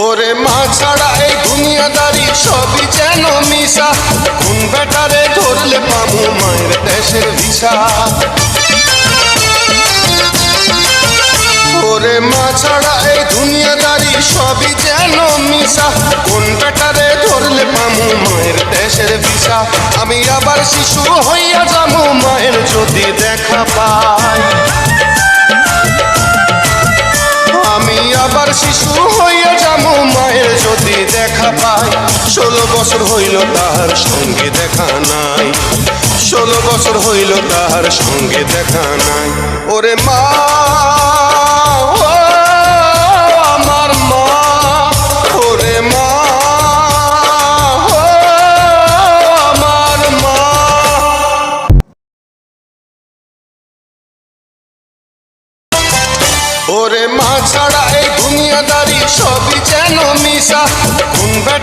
ওরে মা ছাড়া এই দুনিয়াদারি সবই যেন মিশা, কোন বেটারে ধরলে পামু মায়ের দেশের ভিসা। ওরে মা ছাড়া এই দুনিয়াদারি সবই যেন মিশা, কোন বেটারে ধরলে পামু মায়ের দেশের ভিসা। আমি আবার শিশু হইয়া যামু মায়ের যদি দেখা পাই, আমি আবার শিশু হইয়া যামু মায়ের যদি দেখা পাই। 16 বছর হইল তাহার সঙ্গে দেখা নাই, 16 বছর হইল তাহার সঙ্গে দেখা নাই। ওরে মা ও আমার মা, ওরে মা ও আমার মা। ওরে মা ছাড়া এই দুনিয়াদারি সবই যেন মিশা, কোন বেটা